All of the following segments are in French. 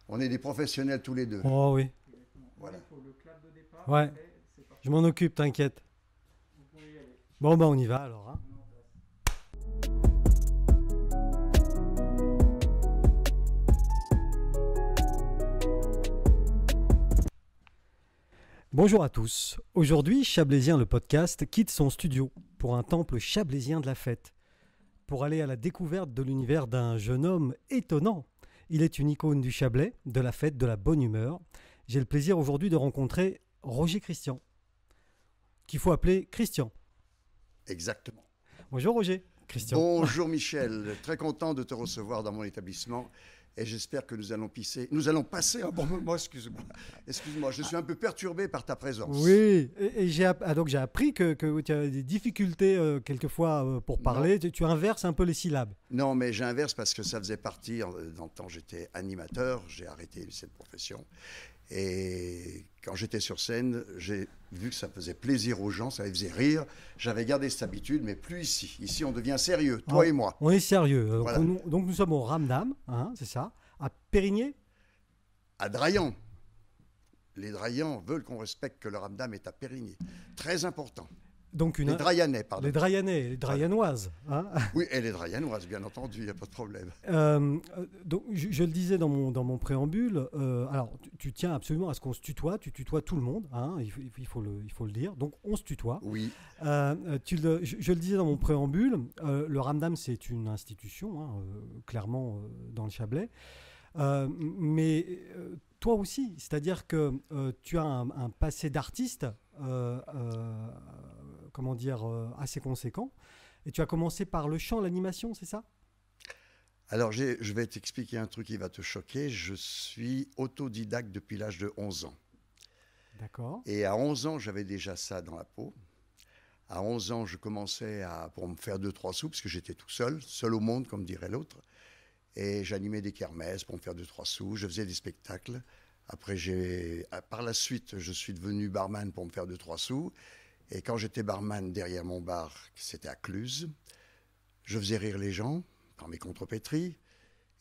On est des professionnels tous les deux. Oh oui. Voilà. Ouais. Je m'en occupe, t'inquiète. Bon, bah on y va alors, hein. Bonjour à tous. Aujourd'hui, Chablaisien le podcast quitte son studio pour un temple chablaisien de la fête, pour aller à la découverte de l'univers d'un jeune homme étonnant. Il est une icône du Chablais, de la fête, de la bonne humeur. J'ai le plaisir aujourd'hui de rencontrer Roger Christian, qu'il faut appeler Christian. Exactement. Bonjour Roger. Christian. Bonjour Michel, très content de te recevoir dans mon établissement et j'espère que nous allons passer un bon moment. Excuse-moi, je suis un peu perturbé par ta présence. Oui, et donc j'ai appris que tu as des difficultés quelquefois pour parler. Tu inverses un peu les syllabes. Non, mais j'inverse parce que ça faisait partie, dans le temps j'étais animateur, j'ai arrêté cette profession. Et quand j'étais sur scène, j'ai vu que ça faisait plaisir aux gens, ça les faisait rire. J'avais gardé cette habitude, mais plus ici. Ici, on devient sérieux, toi et moi. On est sérieux. Voilà. Donc nous sommes au Ramdam, hein, c'est ça, à Périgné. À Draillan. Les Draillans veulent qu'on respecte que le Ramdam est à Périgné. Très important. Donc les Draillanet, pardon. Les Draillanet, les Draillanoises. Hein. Oui, et les Draillanoises, bien entendu, il n'y a pas de problème. Donc, je le disais dans mon préambule, alors tu tiens absolument à ce qu'on se tutoie, tu tutoies tout le monde, hein, il faut le dire, donc on se tutoie. Oui. Je le disais dans mon préambule, le Ramdam c'est une institution, hein, clairement dans le Chablais, mais toi aussi, c'est-à-dire que tu as un passé d'artiste, comment dire, assez conséquent. Et tu as commencé par le chant, l'animation, c'est ça? Alors, je vais t'expliquer un truc qui va te choquer. Je suis autodidacte depuis l'âge de 11 ans. D'accord. Et à 11 ans, j'avais déjà ça dans la peau. À 11 ans, je commençais pour me faire 2-3 sous, parce que j'étais tout seul, seul au monde, comme dirait l'autre. Et j'animais des kermesses pour me faire 2-3 sous. Je faisais des spectacles. Après, par la suite, je suis devenu barman pour me faire 2-3 sous. Et quand j'étais barman derrière mon bar, c'était à Cluse, je faisais rire les gens par mes contrepétries.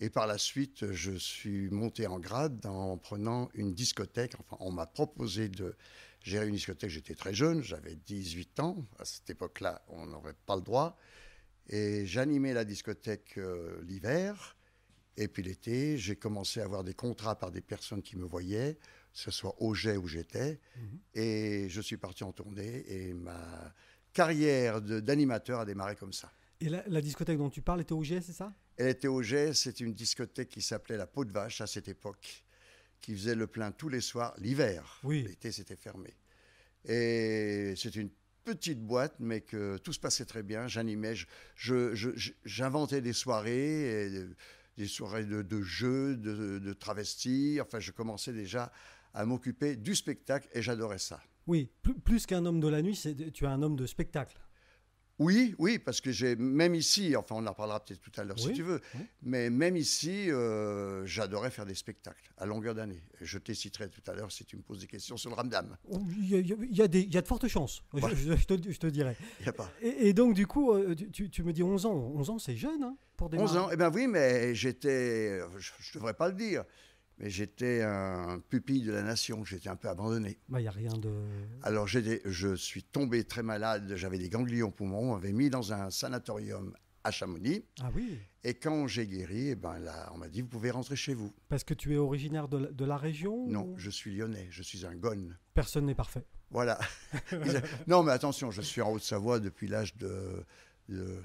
Et par la suite, je suis monté en grade en prenant une discothèque. Enfin, on m'a proposé de gérer une discothèque. J'étais très jeune, j'avais 18 ans. À cette époque-là, on n'aurait pas le droit. Et j'animais la discothèque l'hiver. Et puis l'été, j'ai commencé à avoir des contrats par des personnes qui me voyaient, que ce soit au Jet où j'étais. Et je suis parti en tournée et ma carrière d'animateur a démarré comme ça. Et la discothèque dont tu parles était au Jet, c'est ça? Elle était au Jet, c'était une discothèque qui s'appelait la Peau de Vache à cette époque, qui faisait le plein tous les soirs, l'hiver. Oui. L'été, c'était fermé. Et c'était une petite boîte, mais que tout se passait très bien. J'animais, j'inventais des soirées, des soirées de jeux, de travestis. Enfin, je commençais déjà à m'occuper du spectacle et j'adorais ça. Oui, plus qu'un homme de la nuit, tu es un homme de spectacle. Oui, oui, parce que même ici, enfin on en parlera peut-être tout à l'heure si tu veux, mais même ici, j'adorais faire des spectacles à longueur d'année. Je t'éciterai tout à l'heure si tu me poses des questions sur le Ramdam. Il y a de fortes chances, Ouais. je te dirais. Il y a pas. Et donc du coup, tu me dis 11 ans. 11 ans, c'est jeune, hein, pour démarrer. 11 ans, eh bien oui, mais je ne devrais pas le dire, mais j'étais un pupille de la nation, j'étais un peu abandonné. Bah, il n'y a rien de... Alors je suis tombé très malade, j'avais des ganglions poumons, on m'avait mis dans un sanatorium à Chamonix. Ah oui. Et quand j'ai guéri, eh ben là, on m'a dit, vous pouvez rentrer chez vous. Parce que tu es originaire de la région? Non, ou... je suis lyonnais, je suis un Gone. Personne n'est parfait. Voilà. Non, mais attention, je suis en Haute-Savoie depuis l'âge de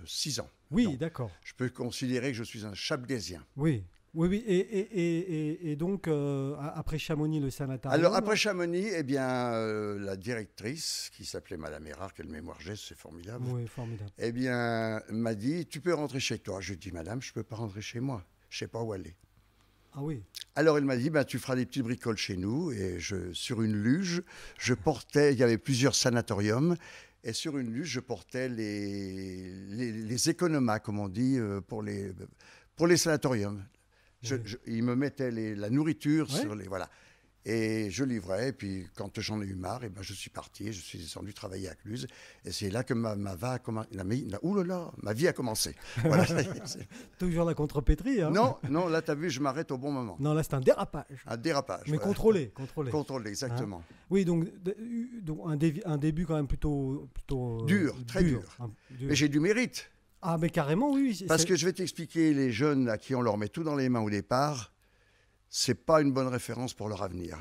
6 ans. Oui, d'accord. Je peux considérer que je suis un Chablaisien. Oui. Oui, oui. Et donc, après Chamonix, le sanatorium... Alors, après Chamonix, eh bien, la directrice, qui s'appelait Madame Erard, quelle mémoire j'ai, c'est formidable. Oui, formidable. Eh bien, m'a dit, tu peux rentrer chez toi. Je dis, Madame, je ne peux pas rentrer chez moi. Je ne sais pas où aller. Ah oui. Alors, elle m'a dit, tu feras des petites bricoles chez nous. Et sur une luge, il y avait plusieurs sanatoriums. Et sur une luge, je portais les économas, comme on dit, pour les sanatoriums. Oui. Ils me mettaient la nourriture Ouais. sur les... Voilà. Et je livrais, et puis quand j'en ai eu marre, et ben je suis parti, je suis descendu travailler à Cluse. Et c'est là que ma vie a commencé. Voilà, Toujours la contrepétrie, hein? non, non, là, tu as vu, je m'arrête au bon moment. Non, là, c'est un dérapage. Un dérapage. Mais voilà. contrôlé, contrôlé. Contrôlé, exactement. Hein? Oui, donc un début quand même plutôt Dur, très dur. Dur. Mais j'ai du mérite. Ah, mais carrément, oui. Parce que je vais t'expliquer, les jeunes à qui on leur met tout dans les mains au départ, c'est pas une bonne référence pour leur avenir.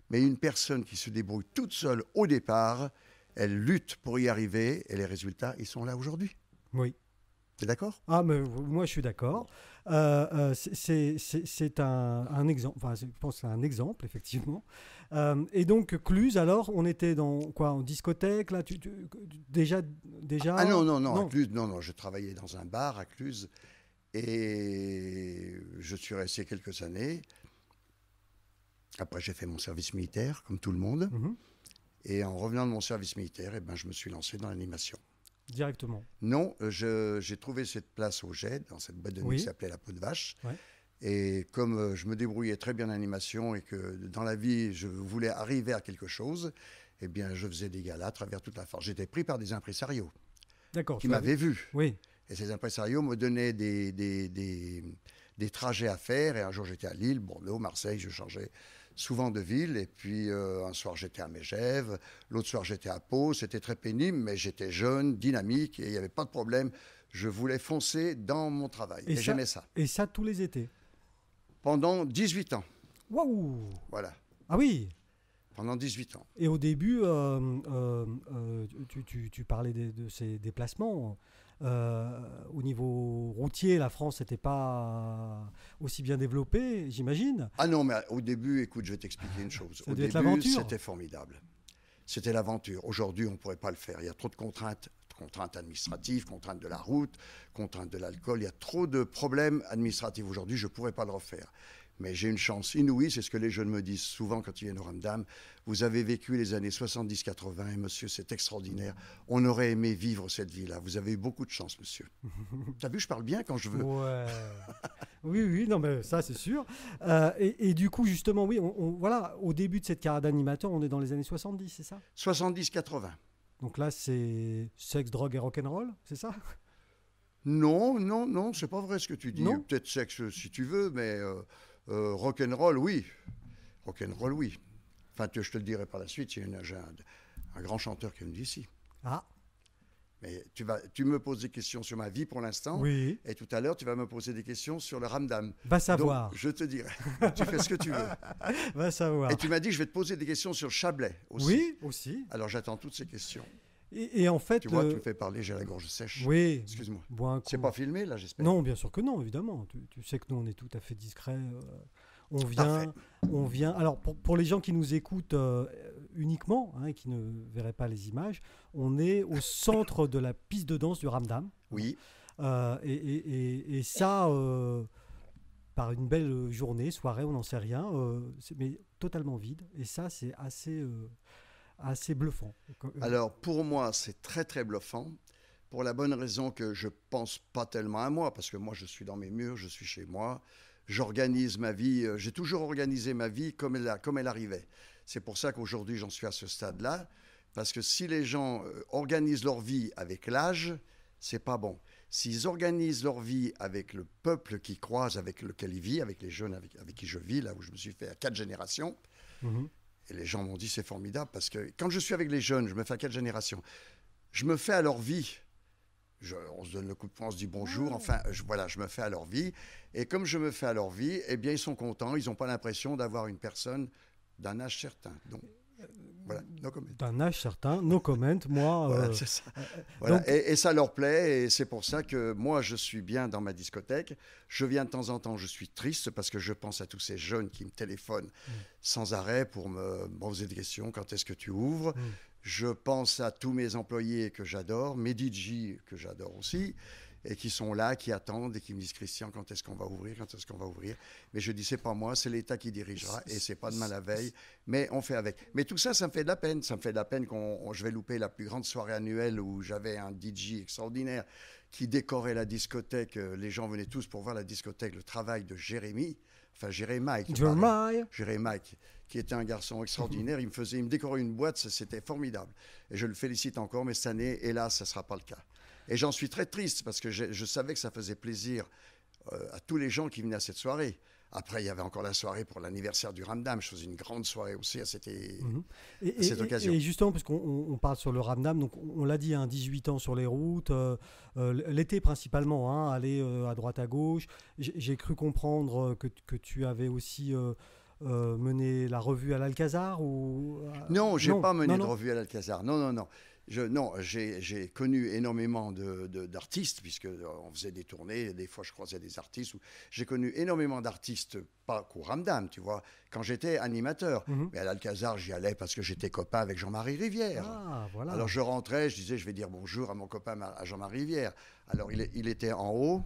Mais une personne qui se débrouille toute seule au départ, elle lutte pour y arriver et les résultats, ils sont là aujourd'hui. Oui. T'es d'accord? Ah, mais moi, je suis d'accord. C'est un exemple. Enfin, je pense que c'est un exemple, effectivement. Et donc, Cluse, alors, on était dans quoi? En discothèque, là? Déjà. Ah non. À Cluse, non. Je travaillais dans un bar à Cluse et je suis resté quelques années. Après, j'ai fait mon service militaire, comme tout le monde. Mm-hmm. Et en revenant de mon service militaire, je me suis lancé dans l'animation. Directement? Non, j'ai trouvé cette place au GED, dans cette boîte de nuit qui s'appelait La Peau de Vache. Ouais. Et comme je me débrouillais très bien en animation et que dans la vie, je voulais arriver à quelque chose, je faisais des galas à travers toute la France. J'étais pris par des impresarios qui m'avaient vu. Oui. Et ces impresarios me donnaient des trajets à faire. Et un jour, j'étais à Lille, Bordeaux, Marseille, je changeais souvent de ville. Et puis, un soir, j'étais à Megève. L'autre soir, j'étais à Pau. C'était très pénible, mais j'étais jeune, dynamique et il n'y avait pas de problème. Je voulais foncer dans mon travail. Et j'aimais ça. Et ça, tous les étés? Pendant 18 ans. Waouh! Voilà. Ah oui! Pendant 18 ans. Et au début, tu parlais de ces déplacements. Au niveau routier, la France n'était pas aussi bien développée, j'imagine. Ah non, mais au début, écoute, je vais t'expliquer une chose. Ça Au devait être début, l'aventure. c'était formidable. C'était l'aventure. Aujourd'hui, on ne pourrait pas le faire. Il y a trop de contraintes administratives, contraintes de la route, contraintes de l'alcool. Il y a trop de problèmes administratifs aujourd'hui. Je ne pourrais pas le refaire. Mais j'ai une chance inouïe, c'est ce que les jeunes me disent souvent quand ils viennent au Ramdam. Vous avez vécu les années 70-80 et monsieur, c'est extraordinaire. On aurait aimé vivre cette vie-là. Vous avez eu beaucoup de chance, monsieur. T'as vu, je parle bien quand je veux. Ouais. Oui, non, mais ça, c'est sûr. Et du coup, justement, oui, voilà, au début de cette carrière d'animateur, on est dans les années 70, c'est ça? 70-80. Donc là, c'est sexe, drogue et rock'n'roll, c'est ça? Non, c'est pas vrai ce que tu dis. Peut-être sexe si tu veux, mais rock'n'roll, oui. Rock'n'roll, oui. Enfin, je te le dirai par la suite, j'ai un grand chanteur qui est venu d'ici. Ah. Mais tu me poses des questions sur ma vie pour l'instant. Oui. Et tout à l'heure, tu vas me poser des questions sur le Ramdam. Va savoir. Donc, je te dirai. Tu fais ce que tu veux. Va savoir. Et tu m'as dit que je vais te poser des questions sur Chablais aussi. Oui, aussi. Alors, j'attends toutes ces questions. Et en fait... Tu vois, tu me fais parler, j'ai la gorge sèche. Oui. Excuse-moi. C'est pas filmé, là, j'espère? Non, bien sûr que non, évidemment. Tu sais que nous, on est tout à fait discret. On vient. Alors, pour les gens qui nous écoutent uniquement, et qui ne verraient pas les images, on est au centre de la piste de danse du Ramdam. Oui. Et ça, par une belle journée, soirée, on n'en sait rien, mais totalement vide. Et ça, c'est assez bluffant. Alors, pour moi, c'est très, très bluffant. Pour la bonne raison que je ne pense pas tellement à moi, parce que moi, je suis dans mes murs, je suis chez moi. J'organise ma vie, j'ai toujours organisé ma vie comme elle arrivait. C'est pour ça qu'aujourd'hui, j'en suis à ce stade-là. Parce que si les gens organisent leur vie avec l'âge, c'est pas bon. S'ils organisent leur vie avec le peuple qui croise, avec lequel ils vivent, avec les jeunes avec qui je vis, là où je me suis fait à 4 générations, et les gens m'ont dit c'est formidable, parce que quand je suis avec les jeunes, je me fais à 4 générations, je me fais à leur vie. On se donne le coup de poing, on se dit bonjour, je me fais à leur vie. Et comme je me fais à leur vie, eh bien, ils sont contents, ils n'ont pas l'impression d'avoir une personne d'un âge certain. Donc, voilà, no comment. D'un âge certain, no comment, moi... Voilà, c'est ça. Voilà. Donc... Et ça leur plaît, et c'est pour ça que moi, je suis bien dans ma discothèque. Je viens de temps en temps, je suis triste, parce que je pense à tous ces jeunes qui me téléphonent sans arrêt pour me poser des questions, quand est-ce que tu ouvres Je pense à tous mes employés que j'adore, mes DJ que j'adore aussi, et qui sont là, qui attendent et qui me disent « Christian, quand est-ce qu'on va ouvrir ? Quand est-ce qu'on va ouvrir ?» Mais je dis « C'est pas moi, c'est l'État qui dirigera et c'est pas demain la veille, mais on fait avec. » Mais tout ça, ça me fait de la peine. Ça me fait de la peine je vais louper la plus grande soirée annuelle où j'avais un DJ extraordinaire qui décorait la discothèque. Les gens venaient tous pour voir la discothèque, le travail de Jérémy. enfin Jérémy, qui était un garçon extraordinaire. Il me décorait une boîte, c'était formidable. Et je le félicite encore, mais cette année, hélas, ça ne sera pas le cas. Et j'en suis très triste parce que je savais que ça faisait plaisir à tous les gens qui venaient à cette soirée. Après, il y avait encore la soirée pour l'anniversaire du Ramdam. Je faisais une grande soirée aussi à cette occasion. Et justement, parce qu'on parle sur le Ramdam, donc on l'a dit, 18 ans sur les routes, l'été principalement, aller à droite à gauche. J'ai cru comprendre que tu avais aussi mené la revue à l'Alcazar ou... Non, je n'ai pas mené de revue à l'Alcazar. Non. J'ai connu énormément d'artistes, puisqu'on faisait des tournées, des fois je croisais des artistes. J'ai connu énormément d'artistes, pas qu'au Ramdam, tu vois, quand j'étais animateur. Mais à l'Alcazar, j'y allais parce que j'étais copain avec Jean-Marie Rivière. Ah, voilà. Alors je rentrais, je disais, je vais dire bonjour à mon copain, à Jean-Marie Rivière. Alors il était en haut.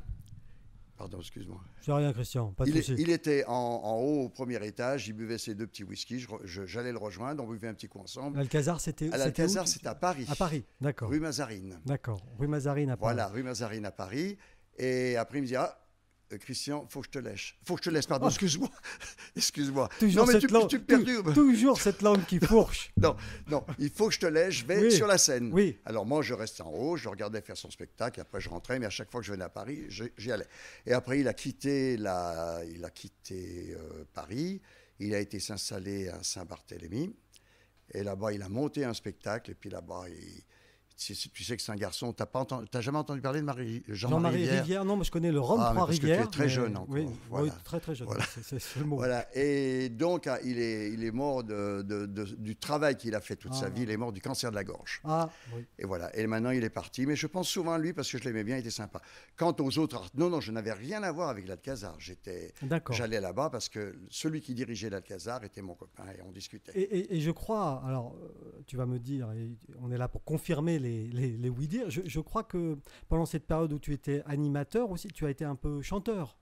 Pardon, excuse-moi. C'est rien, Christian, pas de souci. Il était en haut au premier étage, il buvait ses 2 petits whiskies, j'allais le rejoindre, on buvait un petit coup ensemble. L'Alcazar, c'était c'était à Paris. À Paris, d'accord. Rue Mazarine. D'accord, rue Mazarine à Paris. Voilà, rue Mazarine à Paris. Et après, il me dit, Christian, faut que je te lèche. Faut que je te laisse, pardon, excuse-moi. Excuse-moi. Toujours non, mais cette langue, tu me perturbes. Toujours cette langue qui fourche. non, il faut que je te lèche, je vais sur la scène. Oui. Alors moi, je restais en haut, je regardais faire son spectacle, et après je rentrais, mais à chaque fois que je venais à Paris, j'y allais. Et après, il a quitté Paris, il a été s'installer à Saint-Barthélemy, et là-bas, il a monté un spectacle, et puis là-bas, tu sais que c'est un garçon. T'as jamais entendu parler de Jean-Marie Rivière? Non, mais je connais le Rhum Trois-Rivières. Tu es très jeune encore. Oui, voilà. oui, très très jeune. Voilà. C'est le mot. Voilà. Et donc, il est mort du travail qu'il a fait toute sa vie. Il est mort du cancer de la gorge. Ah, oui. Et voilà. Et maintenant, il est parti. Mais je pense souvent à lui parce que je l'aimais bien, il était sympa. Quant aux autres, non, je n'avais rien à voir avec l'Alcazar. J'allais là-bas parce que celui qui dirigeait l'Alcazar était mon copain et on discutait. Et je crois, alors tu vas me dire, on est là pour confirmer les oui-dire. Je crois que pendant cette période où tu étais animateur aussi, tu as été un peu chanteur.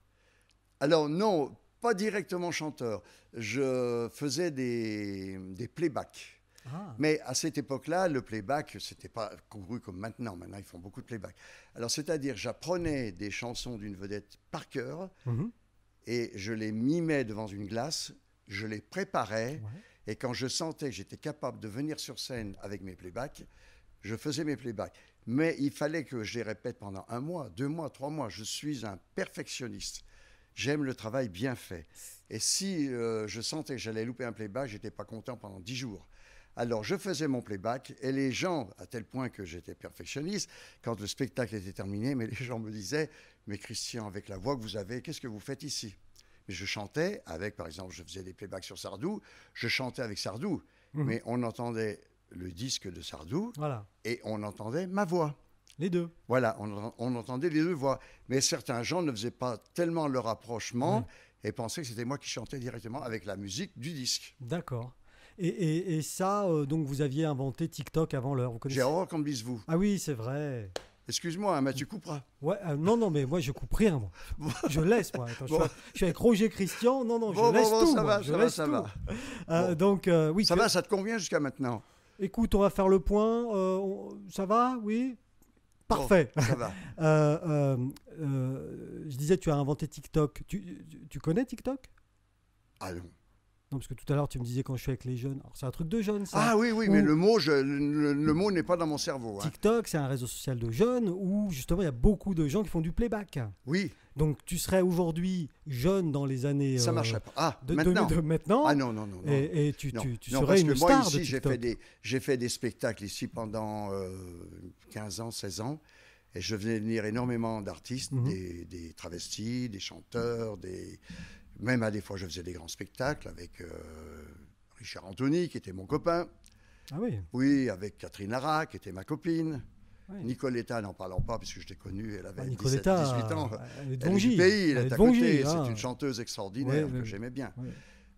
Alors non, pas directement chanteur. Je faisais des playbacks. Ah. Mais à cette époque-là, le playback, c'était pas couru comme maintenant. Maintenant, ils font beaucoup de playback. Alors, c'est-à-dire, j'apprenais des chansons d'une vedette par cœur et je les mimais devant une glace, je les préparais et quand je sentais que j'étais capable de venir sur scène avec mes playbacks, je faisais mes playbacks. Mais il fallait que je les répète pendant 1 mois, 2 mois, 3 mois. Je suis un perfectionniste. J'aime le travail bien fait. Et si je sentais que j'allais louper un playback, je n'étais pas content pendant 10 jours. Alors, je faisais mon playback et les gens, à tel point que j'étais perfectionniste, quand le spectacle était terminé, mais les gens me disaient « Mais Christian, avec la voix que vous avez, qu'est-ce que vous faites ici ?» Mais je chantais avec, par exemple, je faisais des playbacks sur Sardou, je chantais avec Sardou, mais on entendait le disque de Sardou et on entendait ma voix. Les deux. Voilà, on entendait les 2 voix. Mais certains gens ne faisaient pas tellement le rapprochement et pensaient que c'était moi qui chantais directement avec la musique du disque. D'accord. Et ça, donc vous aviez inventé TikTok avant l'heure. J'ai horreur qu'on me dise vous. Ah oui, c'est vrai. Excuse-moi, mais tu couperas. Ouais, non, mais moi je coupe rien. Moi. Je laisse, moi. Attends, je suis avec Roger Christian. Non, je laisse tout. Ça va. Donc, oui. Ça va, ça te convient jusqu'à maintenant? Écoute, on va faire le point. Ça va? Oui. Parfait. Bon, ça va. Je disais, tu as inventé TikTok. Tu connais TikTok? Ah non. Non, parce que tout à l'heure, tu me disais quand je suis avec les jeunes. Alors, c'est un truc de jeunes, ça. Ah oui, mais le mot n'est pas dans mon cerveau. TikTok, c'est un réseau social de jeunes où, justement, il y a beaucoup de gens qui font du playback. Oui. Donc, tu serais aujourd'hui jeune dans les années... Ça ne marcherait pas. Ah, maintenant. Ah non. Et tu serais une star de TikTok. J'ai fait des spectacles ici pendant 15 ans, 16 ans. Et je faisais venir énormément d'artistes, des travestis, des chanteurs, même à des fois, je faisais des grands spectacles avec Richard Anthony, qui était mon copain. Ah oui? Oui, avec Catherine Lara, qui était ma copine. Oui. Nicoletta, n'en parlons pas, puisque je l'ai connue, elle avait 17, 18 ans. Elle est du pays, elle est à côté. C'est une chanteuse extraordinaire que j'aimais bien. Oui.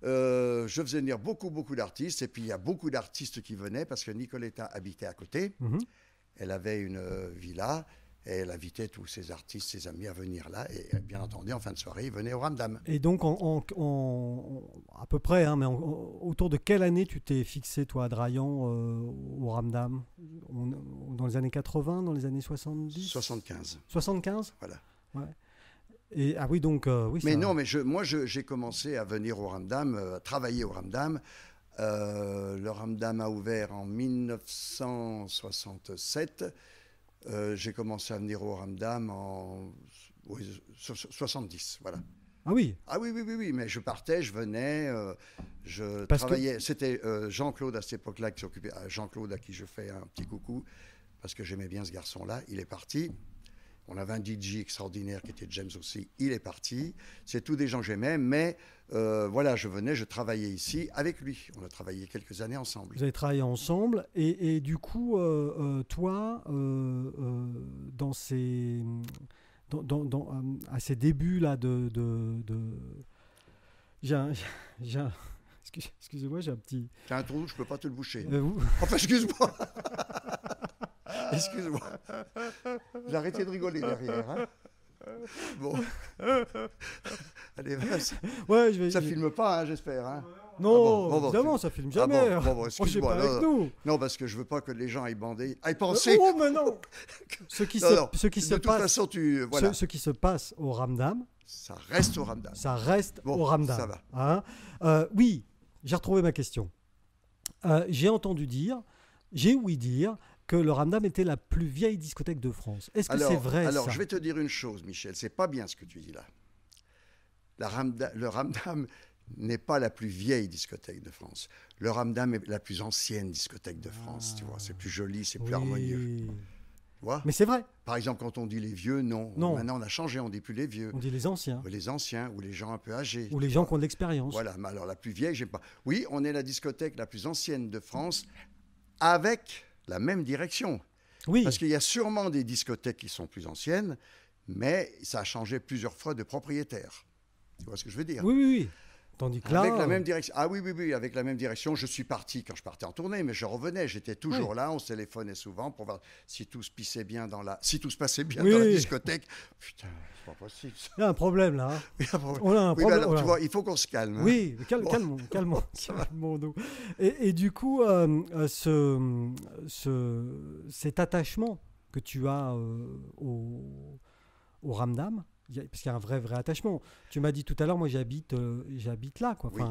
Je faisais venir beaucoup d'artistes, et puis il y a beaucoup d'artistes qui venaient, parce que Nicoletta habitait à côté. Elle avait une villa. Et elle invitait tous ses artistes, ses amis à venir là. Et bien entendu, en fin de soirée, ils venaient au Ramdam. Et donc, à peu près, mais autour de quelle année tu t'es fixé, toi, à Draillan, au Ramdam? Dans les années 80, dans les années 70? 75. 75? Voilà. Ouais. Ah oui, donc oui. Mais ça... non, mais j'ai commencé à venir au Ramdam, à travailler au Ramdam. Le Ramdam a ouvert en 1967. J'ai commencé à venir au Ramdam en 70, voilà. Ah oui. Ah oui, oui, oui, oui, mais je partais, je venais, je Parce travaillais. C'était Jean-Claude à cette époque-là qui s'occupait. Jean-Claude à qui je fais un petit coucou, parce que j'aimais bien ce garçon-là. Il est parti. On avait un DJ extraordinaire qui était James aussi. Il est parti. C'est tous des gens que j'aimais, mais voilà, je venais, je travaillais ici avec lui. On a travaillé quelques années ensemble. Vous avez travaillé ensemble et du coup, toi, dans ces, à ces débuts là j'ai un- j'ai un- excusez-moi, j'ai un petit. T'as un trou, je peux pas te le boucher. Vous- Enfin, excuse-moi. Excuse-moi. J'ai arrêté de rigoler derrière. Hein. Bon. Allez, vas-y. Ouais, Ça filme pas, hein, j'espère. Hein. Non, bon, évidemment, ça filme jamais. bon, excuse-moi. Pas avec nous. Non, parce que je veux pas que les gens aillent bander, aillent penser. Oh, mais non. Ce qui Non, non. ce qui De se toute passe, façon, voilà. ce qui se passe au Ramdam, Ça reste au Ramdam. ça reste Bon, au Ramdam. ça va. Hein. Oui, j'ai retrouvé ma question. J'ai ouï dire que le Ramdam était la plus vieille discothèque de France. Est-ce que c'est vrai Alors, ça? je vais te dire une chose, Michel. C'est pas bien ce que tu dis là. Le Ramdam n'est pas la plus vieille discothèque de France. Le Ramdam est la plus ancienne discothèque de France. Tu vois, c'est plus joli, c'est plus harmonieux. Tu vois. Mais c'est vrai. Par exemple, quand on dit les vieux, non. Maintenant, on a changé, on dit plus les vieux. On dit les anciens. Ou les anciens, ou les gens un peu âgés. Ou les gens qui ont de l'expérience. Voilà, mais alors la plus vieille, j'aime pas. Oui, on est la discothèque la plus ancienne de France avec la même direction. Oui. Parce qu'il y a sûrement des discothèques qui sont plus anciennes, mais ça a changé plusieurs fois de propriétaire. Tu vois ce que je veux dire? Oui, oui, oui. Tandis que là, avec la même direction. Ah oui, oui, oui, avec la même direction. Je suis parti quand je partais en tournée, mais je revenais. J'étais toujours là. On se téléphonait souvent pour voir si tout se passait bien dans la discothèque. Putain, c'est pas possible. il y a un problème là. Hein. On a un oui, problème. alors, tu vois, il faut qu'on se calme. Hein. Oui, calmons-nous. Et du coup, cet attachement que tu as au Ramdam, parce qu'il y a un vrai attachement. Tu m'as dit tout à l'heure, moi j'habite là, quoi. Oui.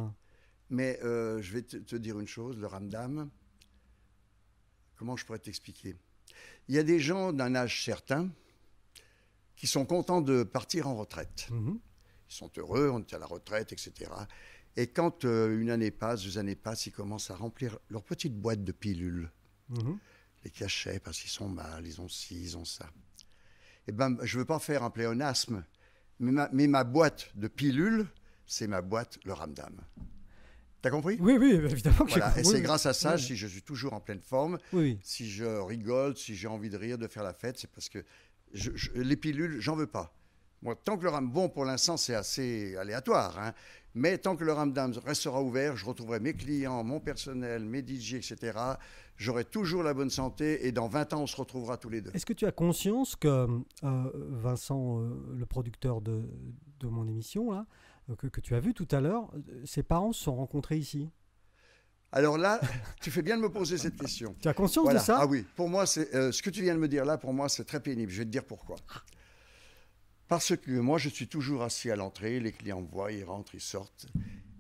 Mais je vais te dire une chose, le Ramdam, comment je pourrais t'expliquer? Il y a des gens d'un âge certain qui sont contents de partir en retraite. Mm-hmm. Ils sont heureux, on est à la retraite, etc. Et quand une année passe, 2 années passent, ils commencent à remplir leur petite boîte de pilules. Mm-hmm. Les cachets parce qu'ils sont mal, ils ont ci, ils ont ça. Eh ben, je ne veux pas faire un pléonasme, mais ma boîte de pilules, c'est ma boîte, le Ramdam. T'as compris? Oui, oui, évidemment. Voilà. Et c'est grâce à ça, si je suis toujours en pleine forme, oui. Si je rigole, si j'ai envie de rire, de faire la fête, c'est parce que les pilules, j'en veux pas. Moi, tant que le Ramdam, bon, pour l'instant, c'est assez aléatoire, hein, mais tant que le Ramdam restera ouvert, je retrouverai mes clients, mon personnel, mes DJ, etc. J'aurai toujours la bonne santé et dans 20 ans, on se retrouvera tous les deux. Est-ce que tu as conscience que Vincent, le producteur de mon émission, là, que tu as vu tout à l'heure, ses parents se sont rencontrés ici? Alors là, tu fais bien de me poser cette question. Tu as conscience de ça? Ah oui, pour moi, ce que tu viens de me dire là, pour moi, c'est très pénible. Je vais te dire pourquoi. Parce que moi, je suis toujours assis à l'entrée, les clients me voient, ils rentrent, ils sortent.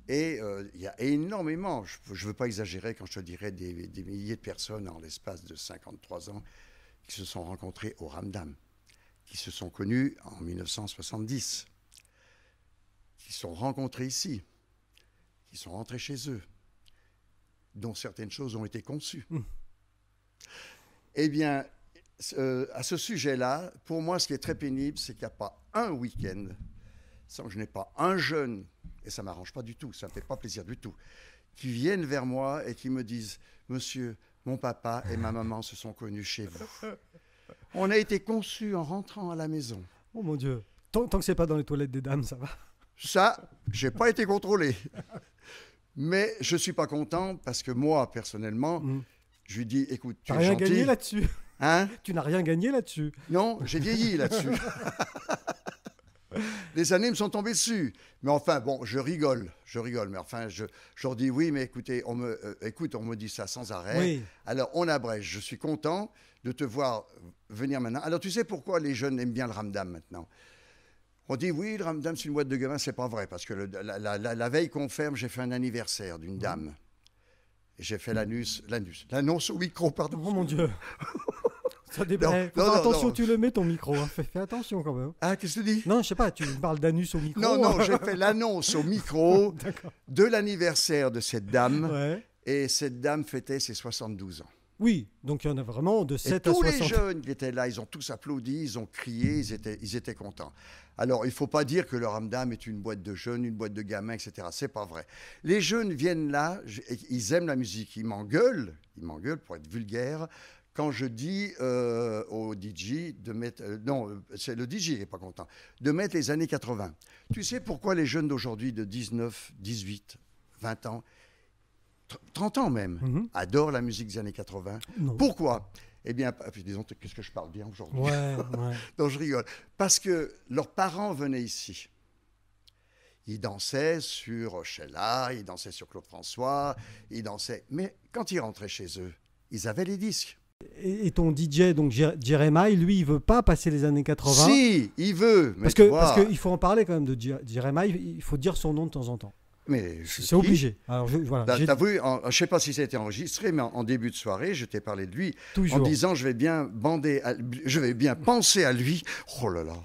Et il y a énormément, je ne veux pas exagérer quand je te dirais des milliers de personnes en l'espace de 53 ans qui se sont rencontrées au Ramdam, qui se sont connus en 1970, qui se sont rencontrés ici, qui sont rentrés chez eux, dont certaines choses ont été conçues. Eh bien, à ce sujet-là, pour moi, ce qui est très pénible, c'est qu'il n'y a pas un week-end sans que je n'ai pas un jeune, et ça ne m'arrange pas du tout, ça ne me fait pas plaisir du tout, qui viennent vers moi et qui me disent « Monsieur, mon papa et ma maman se sont connus chez vous. On a été conçus en rentrant à la maison. » Oh mon Dieu, tant que ce n'est pas dans les toilettes des dames, ça va. Ça, je n'ai pas été contrôlé. Mais je ne suis pas content parce que moi, personnellement, je lui dis « Écoute, tu es gentil. » Tu n'as rien gagné là-dessus. Hein? Tu n'as rien gagné là-dessus. Non, j'ai vieilli là-dessus. Les années me sont tombées dessus. Mais enfin, bon, je rigole. Mais enfin, je leur dis oui, mais écoutez, on me dit ça sans arrêt. Oui. Alors, on abrège. Je suis content de te voir venir maintenant. Alors, tu sais pourquoi les jeunes aiment bien le Ramdam maintenant? On dit oui, le ramdam, c'est une boîte de gamins, c'est pas vrai. Parce que la veille qu'on ferme, j'ai fait un anniversaire d'une dame. Et j'ai fait l'annonce au micro, pardon. Oh mon Dieu. Ça dépend. Non, Faut faire non, attention, non. tu le mets ton micro. Hein. Fais attention quand même. Ah, qu'est-ce que tu dis? Non, je sais pas, tu parles d'anus au micro. Non, j'ai fait l'annonce au micro D'accord. de l'anniversaire de cette dame. Ouais. Et cette dame fêtait ses 72 ans. Oui, donc il y en a vraiment de Et 7 à tous 60. les jeunes qui étaient là, ils ont tous applaudi, ils ont crié, ils étaient contents. Alors, il ne faut pas dire que le ramdam est une boîte de jeunes, une boîte de gamins, etc. C'est pas vrai. Les jeunes viennent là, ils aiment la musique, ils m'engueulent pour être vulgaire, quand je dis au DJ de mettre... non, c'est le DJ qui n'est pas content. De mettre les années 80. Tu sais pourquoi les jeunes d'aujourd'hui de 19, 18, 20 ans, 30 ans même, adorent la musique des années 80? Non. Pourquoi? Eh bien, disons, qu'est-ce que je parle bien aujourd'hui? Ouais. Donc je rigole. Parce que leurs parents venaient ici. Ils dansaient sur Sheila, ils dansaient sur Claude François, ils dansaient... Mais quand ils rentraient chez eux, ils avaient les disques. Et ton DJ, donc Jeremiah, lui, il veut pas passer les années 80. Si, il veut. Mais Parce tu vois, qu'il faut en parler quand même de Jeremiah, il faut dire son nom de temps en temps. mais C'est obligé. Alors, voilà. T'as vu, je ne sais pas si ça a été enregistré, mais en début de soirée, je t'ai parlé de lui Toujours. en disant je vais bien penser à lui. Oh là là,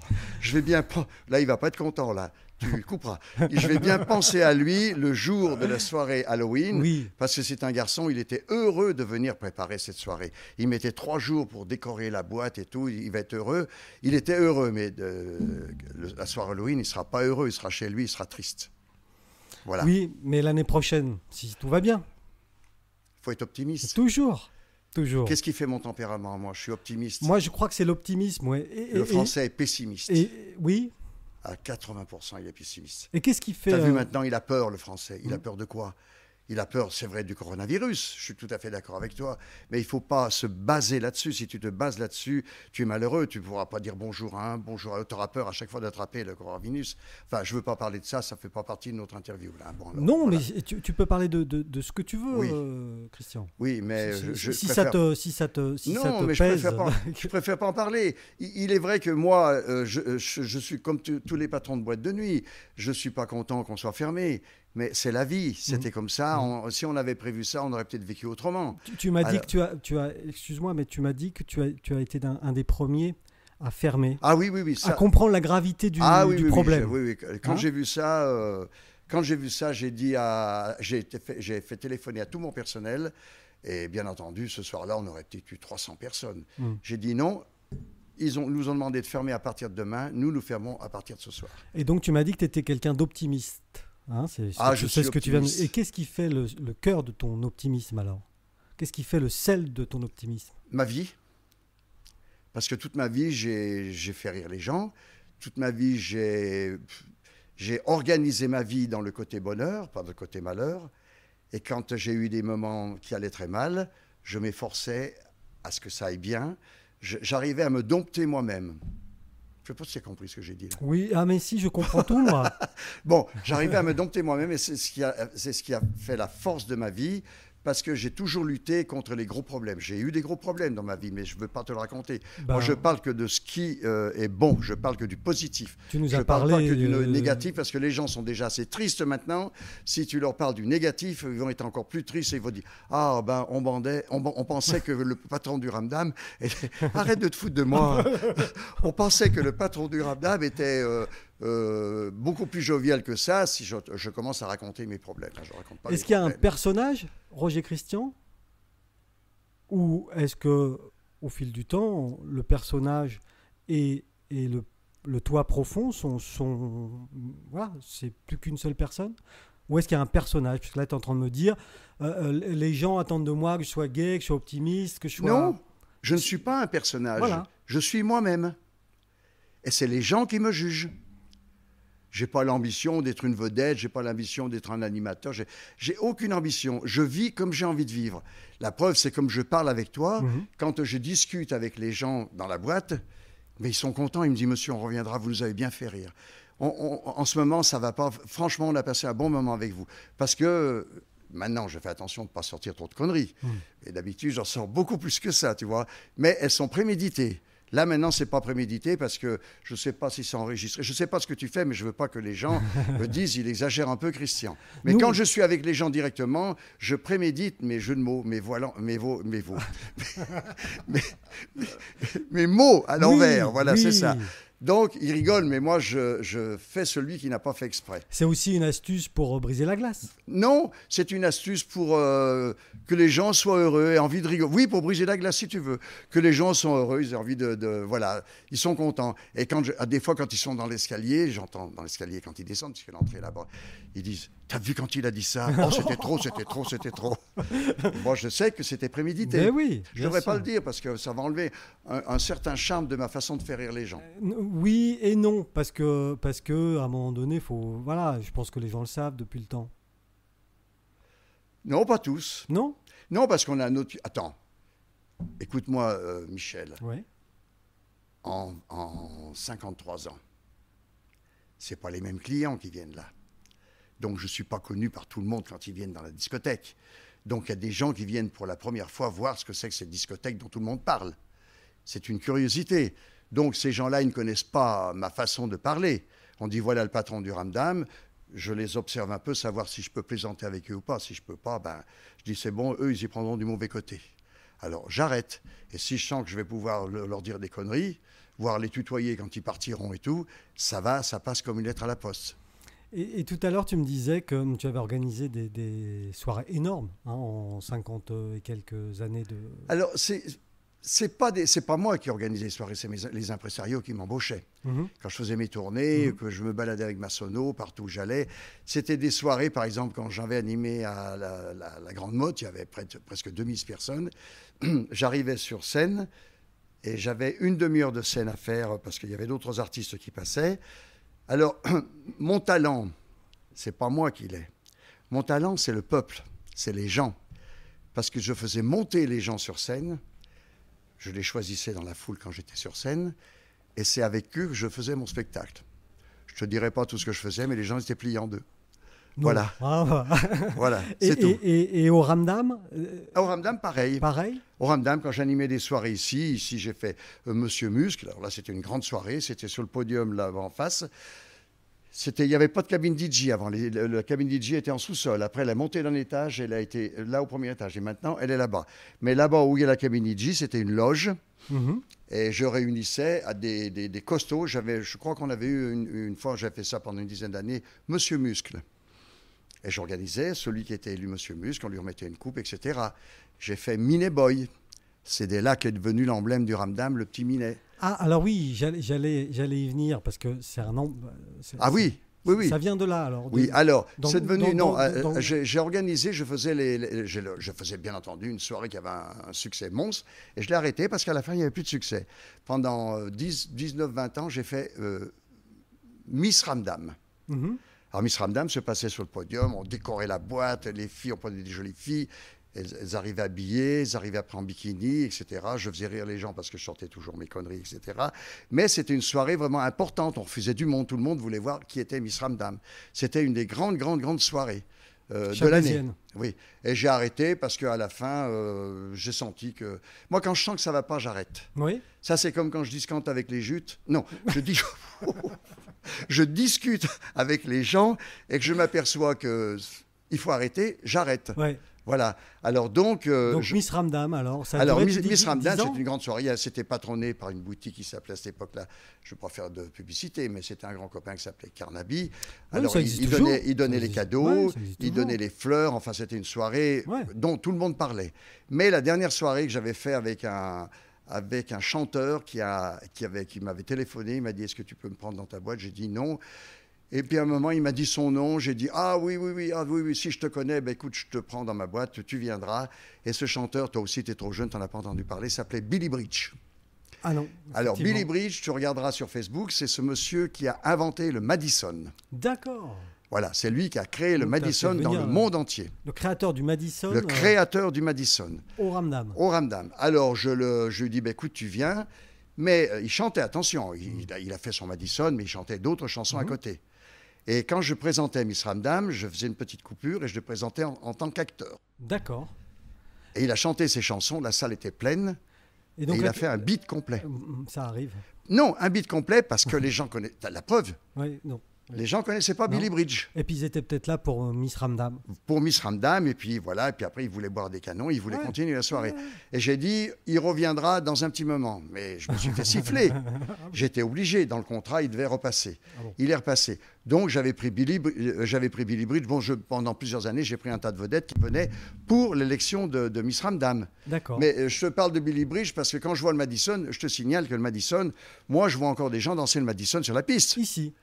là il va pas être content là. Tu couperas. Je vais bien penser à lui le jour de la soirée Halloween, Oui. parce que c'est un garçon, il était heureux de venir préparer cette soirée. Il mettait 3 jours pour décorer la boîte et tout, il va être heureux. Il était heureux, mais la soirée Halloween, il ne sera pas heureux, il sera chez lui, il sera triste. Voilà. Oui, mais l'année prochaine, si tout va bien. Il faut être optimiste. Toujours. Qu'est-ce qui fait mon tempérament? Moi, je suis optimiste. Moi, je crois que c'est l'optimisme. Ouais. Le français est pessimiste. Oui. À 80%, il est pessimiste. Et qu'est-ce qui fait... Tu as vu maintenant, il a peur, le français. Il a peur de quoi? Il a peur, c'est vrai, du coronavirus. Je suis tout à fait d'accord avec toi. Mais il ne faut pas se baser là-dessus. Si tu te bases là-dessus, tu es malheureux. Tu ne pourras pas dire bonjour à un, bonjour à l'autre. Tu auras peur à chaque fois d'attraper le coronavirus. Enfin, je ne veux pas parler de ça. Ça ne fait pas partie de notre interview. Là. Bon, alors, non, voilà. mais tu peux parler de ce que tu veux, Oui. Christian. Oui, mais Si préfère... ça te non, mais pèse... je préfère pas en parler. Il est vrai que moi, je suis comme tous les patrons de boîtes de nuit. Je ne suis pas content qu'on soit fermé. Mais c'est la vie, c'était comme ça. Si on avait prévu ça, on aurait peut-être vécu autrement. Tu m'as dit que tu as excuse-moi, mais tu m'as dit que tu as été un des premiers à fermer. Ah oui, ça... à comprendre la gravité du problème. Oui. Quand j'ai vu ça, j'ai dit j'ai fait téléphoner à tout mon personnel. Et bien entendu, ce soir-là, on aurait peut-être eu 300 personnes. J'ai dit non. Nous ont demandé de fermer à partir de demain. Nous fermons à partir de ce soir. Et donc, tu m'as dit que tu étais quelqu'un d'optimiste. Hein, je suis ce que tu viens de... optimiste. Et qu'est-ce qui fait le cœur de ton optimisme alors? Qu'est-ce qui fait le sel de ton optimisme? Ma vie. Parce que toute ma vie, j'ai fait rire les gens. Toute ma vie, j'ai organisé ma vie dans le côté bonheur, pas le côté malheur. Et quand j'ai eu des moments qui allaient très mal, je m'efforçais à ce que ça aille bien. J'arrivais à me dompter moi-même. Je ne sais pas si tu as compris ce que j'ai dit là. Oui, mais si, je comprends tout, moi. Bon, j'arrivais à me dompter moi-même et c'est ce qui a fait la force de ma vie, parce que j'ai toujours lutté contre les gros problèmes. J'ai eu des gros problèmes dans ma vie, mais je ne veux pas te le raconter. Moi, je parle que de ce qui est bon, je parle que du positif. Tu nous je as ne parle parlé pas que du négatif, parce que les gens sont déjà assez tristes maintenant. Si tu leur parles du négatif, ils vont être encore plus tristes et ils vont dire « Ah, ben, on pensait que le patron du ramdam... Arrête de te foutre de moi. On pensait que le patron du ramdam était... beaucoup plus jovial que ça si je commence à raconter mes problèmes. Est-ce qu'il y a un personnage, Roger Christian, ou est-ce que au fil du temps, le personnage et le toi profond sont voilà, c'est plus qu'une seule personne? Ou est-ce qu'il y a un personnage? Parce que là, tu es en train de me dire, les gens attendent de moi que je sois gay, que je sois optimiste, que je sois... Non, je ne suis pas un personnage. Voilà. Je suis moi-même. Et c'est les gens qui me jugent. Je n'ai pas l'ambition d'être une vedette, je n'ai pas l'ambition d'être un animateur, j'ai aucune ambition. Je vis comme j'ai envie de vivre. La preuve, c'est comme je parle avec toi, quand je discute avec les gens dans la boîte, mais ils sont contents, ils me disent « Monsieur, on reviendra, vous nous avez bien fait rire. » En ce moment, ça ne va pas. Franchement, on a passé un bon moment avec vous. Parce que maintenant, je fais attention de ne pas sortir trop de conneries. Et d'habitude, j'en sors beaucoup plus que ça, tu vois. Mais elles sont préméditées. Là, maintenant, c'est pas prémédité parce que je ne sais pas si c'est enregistré. Je ne sais pas ce que tu fais, mais je ne veux pas que les gens me disent il exagère un peu, Christian. Mais quand je suis avec les gens directement, je prémédite mes jeux de mots, mes mots à l'envers. Oui, voilà, oui. c'est ça. Donc, ils rigolent, mais moi, je fais celui qui n'a pas fait exprès. C'est aussi une astuce pour briser la glace. Non, c'est une astuce pour que les gens soient heureux et envie de rigoler. Oui, pour briser la glace, si tu veux. Que les gens sont heureux, ils ont envie voilà, ils sont contents. Et des fois, quand ils sont dans l'escalier, j'entends dans l'escalier quand ils descendent, puisque l'entrée est là-bas, ils disent « T'as vu quand il a dit ça ? Oh, c'était trop, c'était trop, c'était trop. » Moi, je sais que c'était prémédité. Mais oui, je ne devrais pas le dire parce que ça va enlever un certain charme de ma façon de faire rire les gens. Oui et non, parce que à un moment donné, voilà, je pense que les gens le savent depuis le temps. Non, pas tous. Non ? Non, parce qu'on a un autre... Attends, écoute-moi, Michel. Ouais. En 53 ans, ce pas les mêmes clients qui viennent là. Donc, je ne suis pas connu par tout le monde quand ils viennent dans la discothèque. Donc, il y a des gens qui viennent pour la première fois voir ce que c'est que cette discothèque dont tout le monde parle. C'est une curiosité. Donc, ces gens-là, ils ne connaissent pas ma façon de parler. On dit, voilà le patron du Ramdam. Je les observe un peu, savoir si je peux plaisanter avec eux ou pas. Si je ne peux pas, ben, je dis, c'est bon, eux, ils y prendront du mauvais côté. Alors, j'arrête. Et si je sens que je vais pouvoir leur dire des conneries, voire les tutoyer quand ils partiront et tout, ça passe comme une lettre à la poste. Et tout à l'heure, tu me disais que tu avais organisé des soirées énormes en 50 et quelques années de... Alors, c'est pas moi qui organisais les soirées, c'est les impresarios qui m'embauchaient. Quand je faisais mes tournées, que je me baladais avec ma sono partout où j'allais, c'était des soirées, par exemple, quand j'avais animé à la Grande Motte, il y avait presque 2000 personnes. J'arrivais sur scène et j'avais une demi-heure de scène à faire parce qu'il y avait d'autres artistes qui passaient. Alors, mon talent, c'est pas moi qui l'ai. Mon talent, c'est le peuple, c'est les gens. Parce que je faisais monter les gens sur scène, je les choisissais dans la foule quand j'étais sur scène, et c'est avec eux que je faisais mon spectacle. Je ne te dirai pas tout ce que je faisais, mais les gens étaient pliés en deux. Non. Voilà. Ah, voilà, c'est tout. Et au Ramdam Au Ramdam, pareil. Pareil. Au Ramdam, quand j'animais des soirées ici j'ai fait Monsieur Muscle. Alors là, c'était une grande soirée. C'était sur le podium, là, en face. Il n'y avait pas de cabine DJ avant. La cabine DJ était en sous-sol. Après, elle a monté d'un étage. Elle a été là au premier étage. Et maintenant, elle est là-bas. Mais là-bas où il y a la cabine DJ, c'était une loge. Et je réunissais à des costauds. Je crois qu'on avait eu une fois, j'ai fait ça pendant une dizaine d'années, Monsieur Muscle. Et j'organisais celui qui était élu Monsieur Muscle, on lui remettait une coupe, etc. J'ai fait Minet Boy. C'est de là qu'est devenu l'emblème du Ramdam, le petit Minet. Ah, alors oui, j'allais y venir, parce que c'est un nom... Ah oui, oui. Ça vient de là, alors. Oui, alors, c'est devenu... J'ai organisé, je faisais bien entendu une soirée qui avait un succès monstre, et je l'ai arrêté parce qu'à la fin, il n'y avait plus de succès. Pendant 19-20 ans, j'ai fait Miss Ramdam. Alors, Miss Ramdam se passait sur le podium, on décorait la boîte, les filles, on prenait des jolies filles, elles arrivaient habillées, elles arrivaient après en bikini, etc. Je faisais rire les gens parce que je sortais toujours mes conneries, etc. Mais c'était une soirée vraiment importante, on refusait du monde, tout le monde voulait voir qui était Miss Ramdam. C'était une des grandes soirées de l'année. Oui, et j'ai arrêté parce qu'à la fin, j'ai senti que... Moi, quand je sens que ça ne va pas, j'arrête. Oui. Ça, c'est comme quand je discute avec les jutes. Non, je dis... Je discute avec les gens et que je m'aperçois qu'il faut arrêter, j'arrête. Ouais. Voilà. Alors donc Miss Ramdam, alors ça alors Miss Ramdam, c'est une grande soirée. C'était patronné par une boutique qui s'appelait à cette époque-là, je ne veux pas faire de publicité, mais c'était un grand copain qui s'appelait Carnaby. Alors il donnait les cadeaux, il donnait les fleurs. Enfin, c'était une soirée dont tout le monde parlait. Mais la dernière soirée que j'avais fait avec un chanteur qui m'avait téléphoné, il m'a dit « Est-ce que tu peux me prendre dans ta boîte ?» J'ai dit non. Et puis à un moment, il m'a dit son nom. J'ai dit « Ah oui, si je te connais, ben, écoute, je te prends dans ma boîte, tu viendras. » Et ce chanteur, toi aussi, tu es trop jeune, tu n'en as pas entendu parler, s'appelait Billy Bridge. Ah non. Alors Billy Bridge, tu regarderas sur Facebook, c'est ce monsieur qui a inventé le Madison. D'accord. Voilà, c'est lui qui a créé le Madison dans le monde entier. Le créateur du Madison. Le créateur du Madison. Au Ramdam. Au Ramdam. Alors, je lui dis, bah, écoute, tu viens. Mais il chantait, attention, il a fait son Madison, mais il chantait d'autres chansons à côté. Et quand je présentais Miss Ramdam, je faisais une petite coupure et je le présentais en tant qu'acteur. D'accord. Et il a chanté ses chansons, la salle était pleine. Et Et donc il là, a fait un beat complet. ça arrive. Non, un beat complet parce que les gens connaissent. T'as la preuve. Oui, non. Les gens connaissaient pas Non. Billy Bridge. Et puis ils étaient peut-être là pour Miss Ramdam. Pour Miss Ramdam, et puis voilà, et puis après, ils voulaient boire des canons, ils voulaient Ouais. continuer la soirée. Et j'ai dit, il reviendra dans un petit moment. Mais je me suis fait siffler. J'étais obligé, dans le contrat, il devait repasser. Ah bon. Il est repassé. Donc j'avais pris Billy Bridge. Bon, pendant plusieurs années, j'ai pris un tas de vedettes qui venaient pour l'élection de Miss Ramdam. D'accord. Mais je te parle de Billy Bridge parce que quand je vois le Madison, je te signale que le Madison, moi, je vois encore des gens danser le Madison sur la piste. Ici.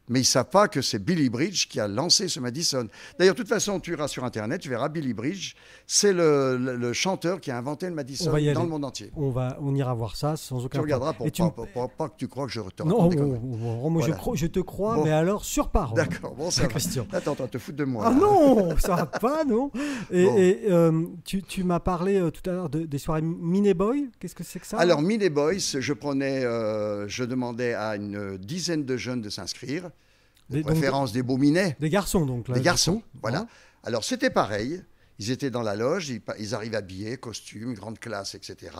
Mais ils ne savent pas que c'est Billy Bridge qui a lancé ce Madison. D'ailleurs, de toute façon, tu iras sur Internet, tu verras Billy Bridge. C'est le chanteur qui a inventé le Madison On va y dans aller. le monde entier. On ira voir ça sans aucun Tu regarderas problème. pour pas que tu crois que je te Non, raconte des conneries. moi Voilà. je te crois, Bon. mais alors sur parole. D'accord, bon, ça va. Christian. Attends, te foutre de moi. Ah là. non, ça va pas, non. Et, Bon. tu m'as parlé tout à l'heure des soirées Mini Boy. Qu'est-ce que c'est que ça? Alors, Mini Boys, je demandais à une dizaine de jeunes de s'inscrire. De donc, préférence des beaux minets. des garçons, donc. Là, Des du garçons, coup. voilà. Hein. Alors, c'était pareil. Ils étaient dans la loge, ils arrivaient habillés, costumes, grande classe, etc.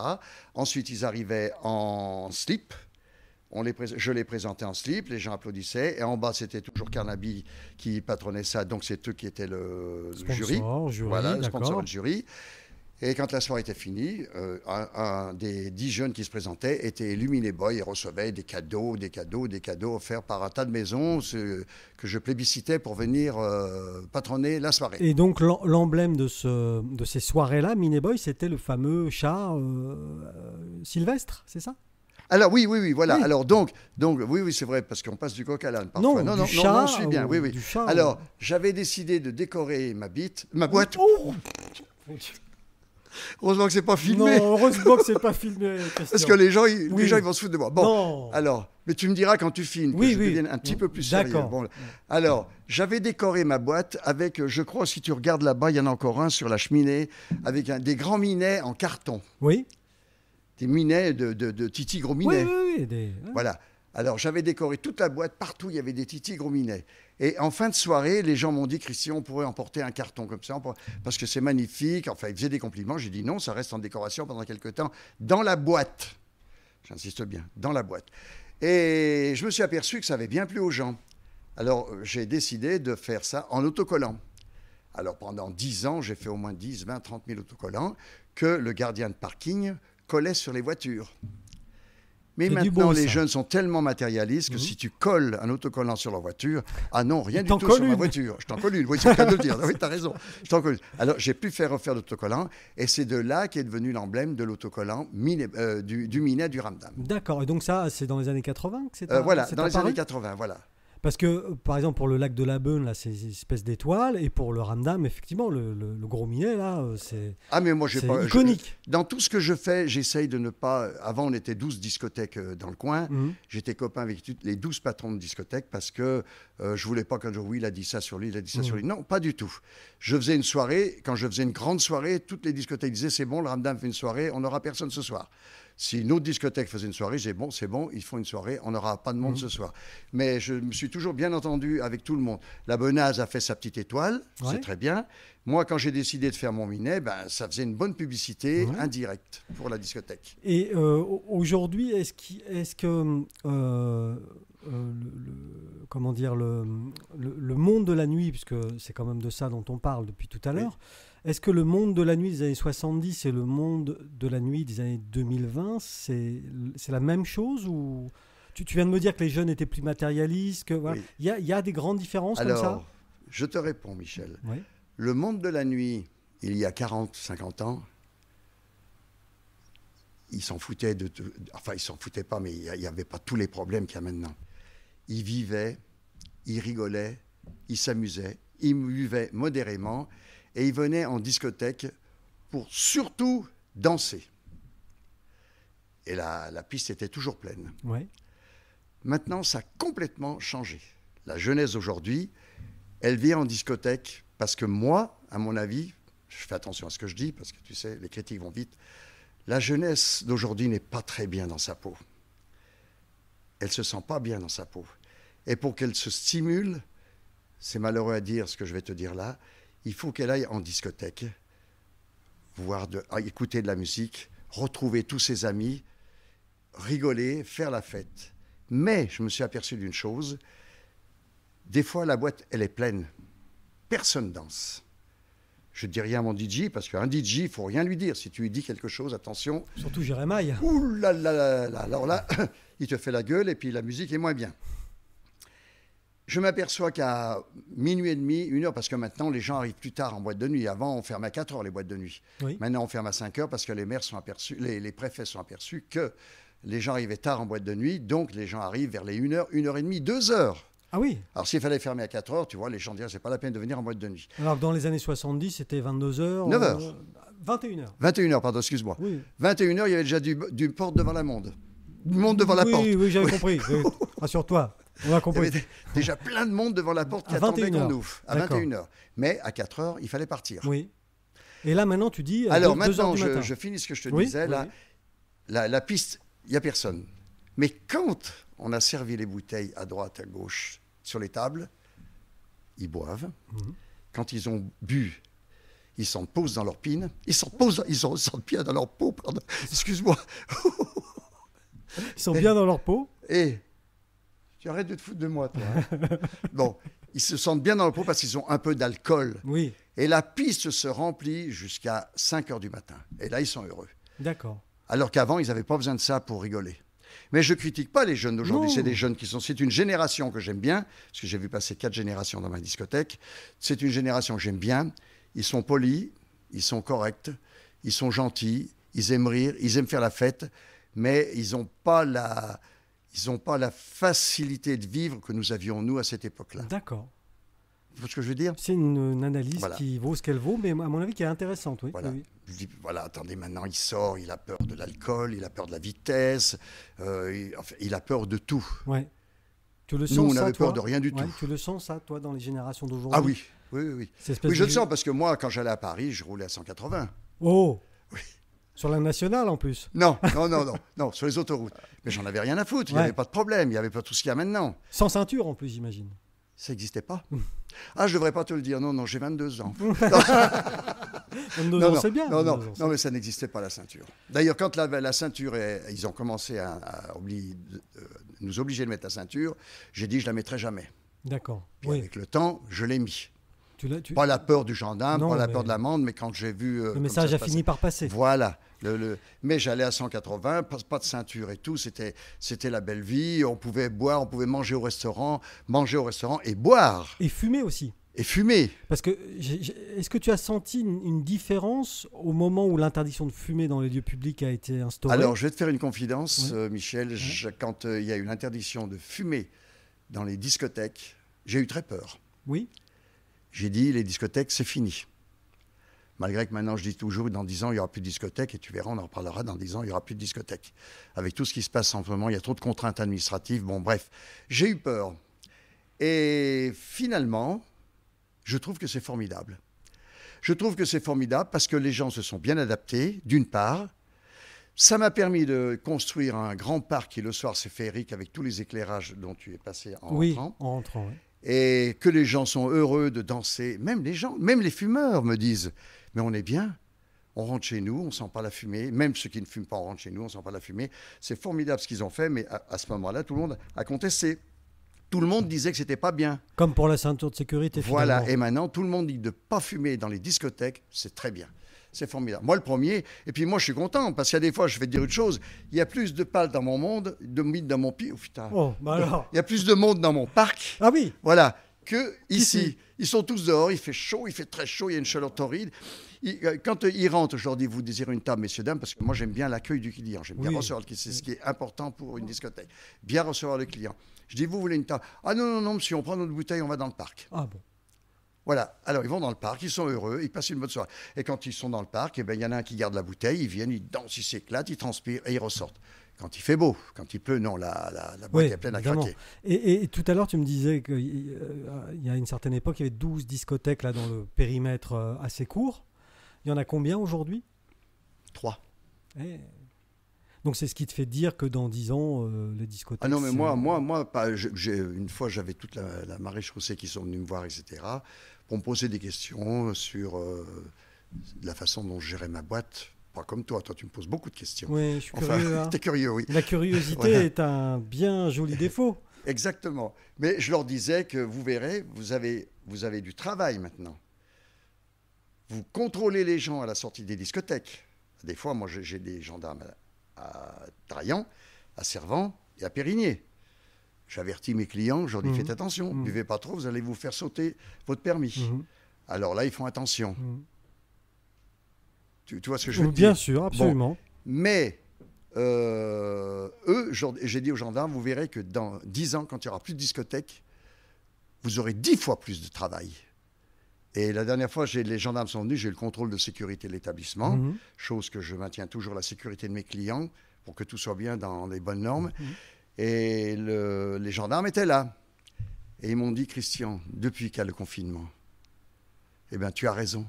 Ensuite, ils arrivaient en slip. Je les présentais en slip, les gens applaudissaient. Et en bas, c'était toujours Carnaby qui patronnait ça. Donc, c'est eux qui étaient le jury. Voilà, le sponsor d'accord. et le jury. Et quand la soirée était finie, un des 10 jeunes qui se présentaient était élu Mini Boy et recevait des cadeaux offerts par un tas de maisons que je plébiscitais pour venir patronner la soirée. Et donc l'emblème de ces soirées-là, Mini Boy, c'était le fameux chat Sylvestre, c'est ça? Alors oui, voilà. Oui. Alors donc oui, c'est vrai, parce qu'on passe du coq à l'âne parfois. Non, Non, du chat, je suis bien, oui. du chat, Alors, j'avais décidé de décorer ma boîte. Oh Heureusement que c'est pas filmé. Non, heureusement que c'est pas filmé, Christian. Parce que les gens, Oui. ils vont se foutre de moi. Bon, Non. alors, mais tu me diras quand tu filmes que Oui, je oui. devienne un petit peu plus sérieux. D'accord. Bon, alors, j'avais décoré ma boîte avec, je crois, si tu regardes là-bas, il y en a encore un sur la cheminée, avec des grands minets en carton. Oui. Des minets de Titi Gros Oui, Minet. oui. Voilà. Alors, j'avais décoré toute la boîte, partout, il y avait des Titi Gros Minet. Et en fin de soirée, les gens m'ont dit, Christian, on pourrait emporter un carton comme ça, parce que c'est magnifique. Enfin, ils faisaient des compliments. J'ai dit non, ça reste en décoration pendant quelques temps, dans la boîte. J'insiste bien, dans la boîte. Et je me suis aperçu que ça avait bien plu aux gens. Alors, j'ai décidé de faire ça en autocollant. Alors, pendant 10 ans, j'ai fait au moins 10, 20, 30 000 autocollants que le gardien de parking collait sur les voitures. Mais C'est du maintenant, beau, les ça. jeunes sont tellement matérialistes que si tu colles un autocollant sur leur voiture, ah non, rien du tout colle sur ma une. voiture. Je t'en colle une, oui, c'est le cas de le dire. Oui, t'as raison. Je t'en colle une. Alors, j'ai pu faire refaire d'autocollant, et c'est de là qu'est devenu l'emblème de l'autocollant du Minet du Ramdam. D'accord. Et donc ça, c'est dans les années 80 que c'est Voilà, c'est dans les apparu années 80, voilà. Parce que, par exemple, pour le lac de la Beune, là, c'est une espèce d'étoile. Et pour le Ramdam, effectivement, le gros Minet, là, c'est Ah, mais moi, j'ai pas. iconique. Dans tout ce que je fais, j'essaye de ne pas. Avant, on était 12 discothèques dans le coin. Mhm. J'étais copain avec les 12 patrons de discothèques parce que je voulais pas qu'un jour, oui, il a dit ça sur lui, il a dit ça sur lui. Non, pas du tout. Je faisais une soirée. Quand je faisais une grande soirée, toutes les discothèques disaient c'est bon, le Ramdam fait une soirée, on n'aura personne ce soir. Si une autre discothèque faisait une soirée, j'ai bon, c'est bon, ils font une soirée, on n'aura pas de monde ce soir. Mais je me suis toujours bien entendu avec tout le monde. La Benaze a fait sa petite étoile, Ouais. c'est très bien. Moi, quand j'ai décidé de faire mon Minet, ben, ça faisait une bonne publicité Ouais. indirecte pour la discothèque. Et aujourd'hui, est-ce que comment dire, le monde de la nuit, puisque c'est quand même de ça dont on parle depuis tout à l'heure, est-ce que le monde de la nuit des années 70 et le monde de la nuit des années 2020, c'est la même chose ou tu viens de me dire que les jeunes étaient plus matérialistes, que voilà. Oui. Il y a des grandes différences comme ça? Alors, je te réponds, Michel. Oui. Le monde de la nuit, il y a 40, 50 ans, ils s'en foutaient enfin, ils s'en foutaient pas, mais il n'y avait pas tous les problèmes qu'il y a maintenant. Ils vivaient, ils rigolaient, ils s'amusaient, ils buvaient modérément et ils venaient en discothèque pour surtout danser. Et la piste était toujours pleine. Ouais. Maintenant, ça a complètement changé. La jeunesse d'aujourd'hui, elle vient en discothèque parce que moi, à mon avis, je fais attention à ce que je dis parce que tu sais, les critiques vont vite. La jeunesse d'aujourd'hui n'est pas très bien dans sa peau. Elle ne se sent pas bien dans sa peau. Et pour qu'elle se stimule, c'est malheureux à dire ce que je vais te dire là, il faut qu'elle aille en discothèque, écouter de la musique, retrouver tous ses amis, rigoler, faire la fête. Mais je me suis aperçu d'une chose, des fois la boîte, elle est pleine. Personne danse. Je ne dis rien à mon DJ, parce qu'un DJ, il ne faut rien lui dire. Si tu lui dis quelque chose, attention. Surtout Jérémy. Ouh là là là là. Alors là, il te fait la gueule et puis la musique est moins bien. Je m'aperçois qu'à minuit et demi, 1h, parce que maintenant, les gens arrivent plus tard en boîte de nuit. Avant, on fermait à 4h les boîtes de nuit. Oui. Maintenant, on ferme à 5h parce que les maires sont aperçus, les préfets sont aperçus que les gens arrivaient tard en boîte de nuit. Donc, les gens arrivent vers les 1h, 1h30, 2h. Ah oui. Alors, s'il fallait fermer à 4h, tu vois, les gens diraient, c'est pas la peine de venir en boîte de nuit. Alors, dans les années 70, c'était 22h. 9h. 21h. 21h, pardon, excuse-moi. Oui. 21h, il y avait déjà du porte devant la monde. Du monde devant la porte. Oui, j'avais compris. Rassure-toi, on a compris. Il y avait déjà plein de monde devant la porte qui attendait qu'on ouvre. À 21h. Mais à 4h, il fallait partir. Oui. Et là, maintenant, tu dis... Alors, maintenant, je finis ce que je te disais. Là, la piste, il n'y a personne. Mais quand on a servi les bouteilles à droite, à gauche, sur les tables, ils boivent. Quand ils ont bu, ils s'en posent dans leur pine. Ils s'en sentent bien dans leur peau, pardon. Excuse-moi. Ils sont bien dans leur peau. Et tu arrêtes de te foutre de moi, toi. Hein. Bon, ils se sentent bien dans leur peau parce qu'ils ont un peu d'alcool. Oui. Et la piste se remplit jusqu'à 5h du matin. Et là, ils sont heureux. D'accord. Alors qu'avant, ils n'avaient pas besoin de ça pour rigoler. Mais je ne critique pas les jeunes d'aujourd'hui. C'est des jeunes qui sont... C'est une génération que j'aime bien, parce que j'ai vu passer 4 générations dans ma discothèque. C'est une génération que j'aime bien. Ils sont polis, ils sont corrects, ils sont gentils, ils aiment rire, ils aiment faire la fête, mais ils n'ont pas la facilité de vivre que nous avions, nous, à cette époque-là. D'accord. Tu vois ce que je veux dire? C'est une analyse qui vaut ce qu'elle vaut, mais à mon avis qui est intéressante. Oui. Voilà. Oui. Je dis, voilà, attendez, maintenant il sort, il a peur de l'alcool, il a peur de la vitesse, il a peur de tout. Ouais. Tu le sens, nous, on ça, avait peur toi de rien du tout. Tu le sens, ça, toi, dans les générations d'aujourd'hui? Ah oui, oui. Oui, je le sens parce que moi, quand j'allais à Paris, je roulais à 180. Oh! Oui. Sur la nationale, en plus? Non, sur les autoroutes. Mais j'en avais rien à foutre, il n'y avait pas de problème, il n'y avait pas tout ce qu'il y a maintenant. Sans ceinture, en plus, j'imagine. Ça n'existait pas. Ah, je ne devrais pas te le dire. Non, j'ai 22 ans. 22 ans, c'est bien. Non, mais ça n'existait pas, la ceinture. D'ailleurs, quand la ceinture, ils ont commencé à nous obliger de mettre la ceinture, j'ai dit, je ne la mettrai jamais. D'accord. Puis avec le temps, je l'ai mis. Pas la peur du gendarme, pas la peur de l'amende, mais quand j'ai vu... le message a fini par passer. Voilà. Mais j'allais à 180, pas de ceinture et tout, c'était la belle vie, on pouvait boire, on pouvait manger au restaurant et boire. Et fumer aussi. Et fumer. Parce que, est-ce que tu as senti une différence au moment où l'interdiction de fumer dans les lieux publics a été instaurée? Alors, je vais te faire une confidence, Michel. Quand il y a eu l'interdiction de fumer dans les discothèques, j'ai eu très peur. Oui. J'ai dit, les discothèques, c'est fini. Malgré que maintenant, je dis toujours, dans 10 ans, il n'y aura plus de discothèques. Et tu verras, on en reparlera, dans 10 ans, il n'y aura plus de discothèques. Avec tout ce qui se passe en ce moment, il y a trop de contraintes administratives. Bon, bref, j'ai eu peur. Et finalement, je trouve que c'est formidable. Je trouve que c'est formidable parce que les gens se sont bien adaptés, d'une part. Ça m'a permis de construire un grand parc qui, le soir, c'est féerique avec tous les éclairages dont tu es passé en rentrant. En rentrant, oui. Et que les gens sont heureux de danser. Même les fumeurs me disent, mais on est bien, on rentre chez nous, on ne sent pas la fumée. Même ceux qui ne fument pas, on rentre chez nous, on ne sent pas la fumée. C'est formidable ce qu'ils ont fait, mais à ce moment-là, tout le monde a contesté. Tout le monde disait que c'était pas bien. Comme pour la ceinture de sécurité. Voilà, finalement. et maintenant, tout le monde dit de ne pas fumer dans les discothèques, c'est très bien. C'est formidable. Moi, le premier, et puis moi, je suis content, parce qu'il y a des fois, je vais te dire une chose, il y a plus de pales dans mon monde, de mythes dans mon pied. Oh, putain. Oh, bah alors. Il y a plus de monde dans mon parc. Ah oui. Voilà, que ici. Ils sont tous dehors, il fait chaud, il fait très chaud, il y a une chaleur torride. Quand ils rentrent, je leur dis, vous désirez une table, messieurs, dames, parce que moi, j'aime bien l'accueil du client. J'aime bien recevoir le client. C'est ce qui est important pour une discothèque. Bien recevoir le client. Je dis, vous voulez une table? Ah non, monsieur, on prend notre bouteille, on va dans le parc. Ah bon. Voilà, alors ils vont dans le parc, ils sont heureux, ils passent une bonne soirée. Et quand ils sont dans le parc, il y en a un qui garde la bouteille, ils viennent, ils dansent, ils s'éclatent, ils transpirent et ils ressortent. Quand il fait beau, quand il pleut, non, la boîte est pleine à craquer. Et tout à l'heure, tu me disais qu'il y a une certaine époque, il y avait 12 discothèques là, dans le périmètre assez court. Il y en a combien aujourd'hui? 3. Donc c'est ce qui te fait dire que dans 10 ans, les discothèques... Ah non, mais moi pas, une fois, j'avais toute la maréchaussée qui sont venus me voir, etc., pour me poser des questions sur la façon dont je gérais ma boîte. pas comme toi. Toi, tu me poses beaucoup de questions. Oui, je suis curieux. Hein. T'es curieux, oui. La curiosité Voilà. est un bien joli défaut. Exactement. Mais je leur disais que vous verrez, vous avez du travail maintenant. Vous contrôlez les gens à la sortie des discothèques. Des fois, moi, j'ai des gendarmes à Traillan, à Servan et à Périgné. J'avertis mes clients, je leur dis faites attention, buvez pas trop, vous allez vous faire sauter votre permis. Alors là, ils font attention. Tu vois ce que je veux dire? Bien sûr, absolument. Bon, mais eux, j'ai dit aux gendarmes, vous verrez que dans 10 ans, quand il n'y aura plus de discothèques, vous aurez 10 fois plus de travail. Et la dernière fois, les gendarmes sont venus, j'ai eu le contrôle de sécurité de l'établissement, chose que je maintiens toujours la sécurité de mes clients pour que tout soit bien dans les bonnes normes. Et les gendarmes étaient là. Et ils m'ont dit, Christian, depuis qu'il y a le confinement, eh bien, tu as raison.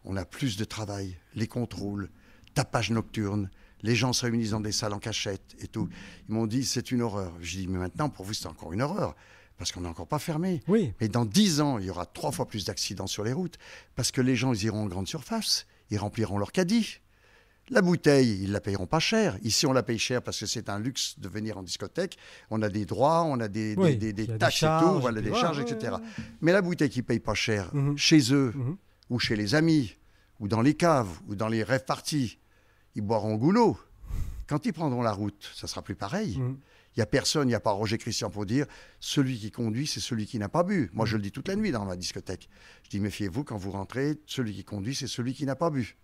On a plus de travail, les contrôles, tapage nocturne, les gens se réunissent dans des salles en cachette et tout. Ils m'ont dit, c'est une horreur. Je dis, mais maintenant, pour vous, c'est encore une horreur. Parce qu'on n'est encore pas fermé. Oui. Mais dans 10 ans, il y aura 3 fois plus d'accidents sur les routes. Parce que les gens, ils iront en grande surface. Ils rempliront leur caddie. La bouteille, ils ne la payeront pas cher. Ici, on la paye cher parce que c'est un luxe de venir en discothèque. On a des droits, on a des taxes et tout, voilà, des charges, etc. Mais la bouteille qui ne paye pas cher, chez eux, ou chez les amis, ou dans les caves, ou dans les rêves parties, ils boiront au goulot. Quand ils prendront la route, ça ne sera plus pareil. Il n'y a personne, il n'y a pas Roger Christian pour dire celui qui conduit, c'est celui qui n'a pas bu. Moi, je le dis toute la nuit dans ma discothèque. Je dis méfiez-vous, quand vous rentrez, celui qui conduit, c'est celui qui n'a pas bu.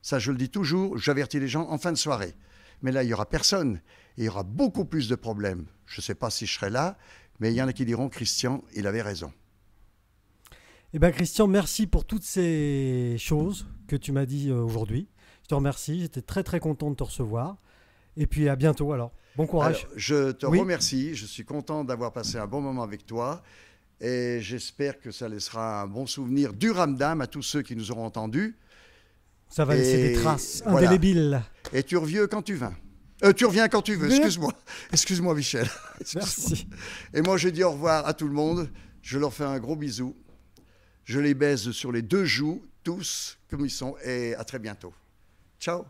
Ça, je le dis toujours, j'avertis les gens en fin de soirée. Mais là, il n'y aura personne. Et il y aura beaucoup plus de problèmes. Je ne sais pas si je serai là, mais il y en a qui diront Christian, il avait raison. Eh bien, Christian, merci pour toutes ces choses que tu m'as dit aujourd'hui. Je te remercie, j'étais très très content de te recevoir. Et puis à bientôt alors. Bon courage. Alors, je te remercie, je suis content d'avoir passé un bon moment avec toi et j'espère que ça laissera un bon souvenir du Ramdam à tous ceux qui nous auront entendus. Ça va laisser des traces indélébiles. Voilà. Et tu reviens quand tu viens. Tu reviens quand tu veux, excuse-moi. Excuse-moi Michel. Merci. Et moi je dis au revoir à tout le monde, je leur fais un gros bisou. Je les baise sur les 2 joues, tous comme ils sont, et à très bientôt. Ciao.